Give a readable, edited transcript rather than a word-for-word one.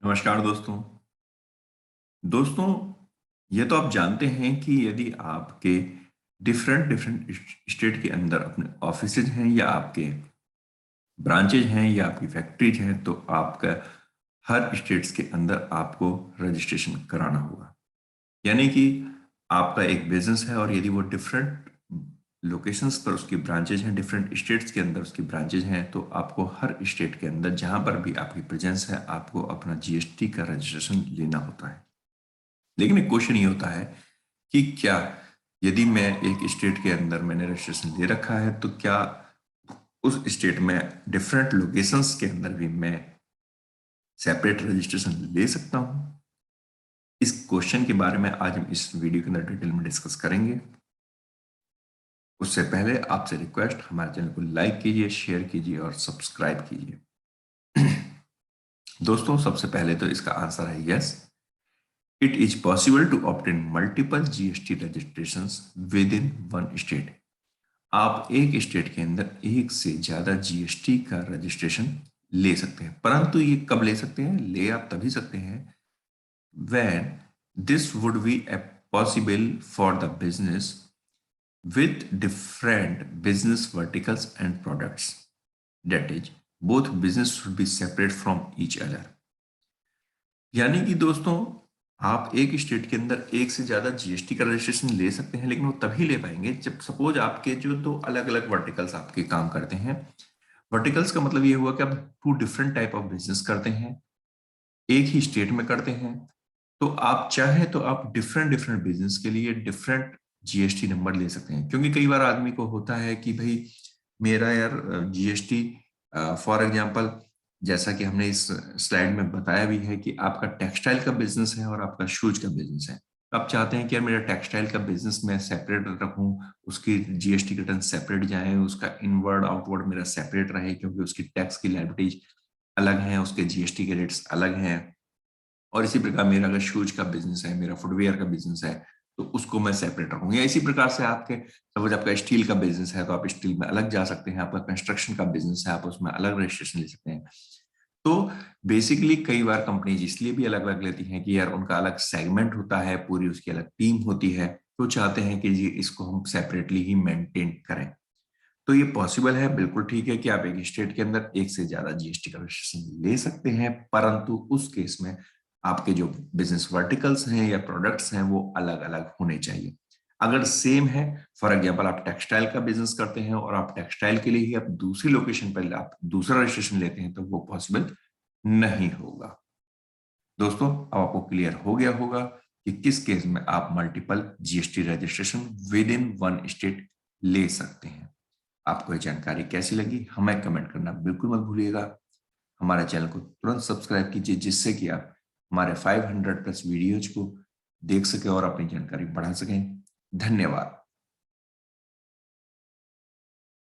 नमस्कार दोस्तों। दोस्तों, ये तो आप जानते हैं कि यदि आपके डिफरेंट डिफरेंट स्टेट के अंदर अपने ऑफिसेज हैं या आपके ब्रांचेज हैं या आपकी फैक्ट्रीज हैं तो आपका हर स्टेट्स के अंदर आपको रजिस्ट्रेशन कराना होगा। यानी कि आपका एक बिजनेस है और यदि वो डिफरेंट लोकेशंस पर उसकी ब्रांचेज हैं, डिफरेंट स्टेट्स के अंदर उसकी ब्रांचेज हैं, तो आपको हर स्टेट के अंदर जहां पर भी आपकी प्रेजेंस है आपको अपना जीएसटी का रजिस्ट्रेशन लेना होता है। लेकिन एक क्वेश्चन ये होता है कि क्या यदि मैं एक स्टेट के अंदर मैंने रजिस्ट्रेशन ले रखा है तो क्या उस स्टेट में डिफरेंट लोकेशंस के अंदर भी मैं सेपरेट रजिस्ट्रेशन ले सकता हूं? इस क्वेश्चन के बारे में आज हम इस वीडियो के अंदर डिटेल में डिस्कस करेंगे। उससे पहले आपसे रिक्वेस्ट, हमारे चैनल को लाइक कीजिए, शेयर कीजिए और सब्सक्राइब कीजिए। दोस्तों, सबसे पहले तो इसका आंसर है yes. It is possible to obtain multiple GST registrations within one state. आप एक स्टेट के अंदर एक से ज्यादा जीएसटी का रजिस्ट्रेशन ले सकते हैं, परंतु ये कब ले सकते हैं? ले आप तभी सकते हैं when this would be possible for the business with different business verticals and products. That is, both business should be separate from each other. यानी कि दोस्तों, आप एक स्टेट के अंदर एक से ज्यादा जीएसटी का रजिस्ट्रेशन ले सकते हैं, लेकिन वो तभी ले पाएंगे जब सपोज आपके जो दो अलग अलग वर्टिकल्स आपके काम करते हैं। वर्टिकल्स का मतलब ये हुआ कि आप two different type of business करते हैं, एक ही स्टेट में करते हैं, तो आप चाहे तो आप डिफरेंट डिफरेंट बिजनेस के लिए डिफरेंट जीएसटी नंबर ले सकते हैं। क्योंकि कई बार आदमी को होता है कि भाई मेरा यार जीएसटी, फॉर एग्जांपल, जैसा कि हमने इस स्लाइड में बताया भी है कि आपका टेक्सटाइल का बिजनेस है और आपका शूज का बिजनेस है। आप चाहते हैं कि यार मेरा टेक्सटाइल का बिजनेस मैं सेपरेट रखूं, उसकी जीएसटी रिटर्न सेपरेट जाए, उसका इनवर्ड आउटवर्ड मेरा सेपरेट रहे, क्योंकि उसकी टैक्स की लायबिलिटीज अलग है, उसके जीएसटी के रेट्स अलग हैं। और इसी प्रकार मेरा अगर शूज का बिजनेस है, मेरा फुटवेयर का बिजनेस है, तो उसको मैं सेपरेट रखूंगा। या इसी प्रकार से आपके सपोज आपका स्टील का बिजनेस है तो आप स्टील में अलग जा सकते हैं, आपका कंस्ट्रक्शन का बिजनेस है आप उसमें अलग रजिस्ट्रेशन ले सकते हैं। तो बेसिकली कई बार कंपनीज इसलिए भी अलग अलग लेती हैं कि यार उनका अलग सेगमेंट होता है, पूरी उसकी अलग टीम होती है, तो चाहते हैं कि जी इसको हम सेपरेटली ही मेंटेन करें। तो ये पॉसिबल है, बिल्कुल ठीक है कि आप एक स्टेट के अंदर एक से ज्यादा जीएसटी का रजिस्ट्रेशन ले सकते हैं, परंतु उस केस में आपके जो बिजनेस वर्टिकल्स हैं या प्रोडक्ट्स हैं वो अलग अलग होने चाहिए। अगर सेम है, फॉर एग्जांपल आप टेक्सटाइल का बिजनेस करते हैं और आप टेक्सटाइल के लिए ही आप दूसरी लोकेशन पर आप दूसरा रजिस्ट्रेशन लेते हैं, तो वो पॉसिबल नहीं होगा। दोस्तों, अब आपको क्लियर हो गया होगा कि किस केस में आप multiple GST registration with in one state ले सकते हैं। आपको ये जानकारी कैसी लगी हमें कमेंट करना बिल्कुल मत भूलिएगा। हमारे चैनल को तुरंत सब्सक्राइब कीजिए, जिससे कि आप हमारे 500 प्लस वीडियोज को देख सकें और अपनी जानकारी बढ़ा सकें। धन्यवाद।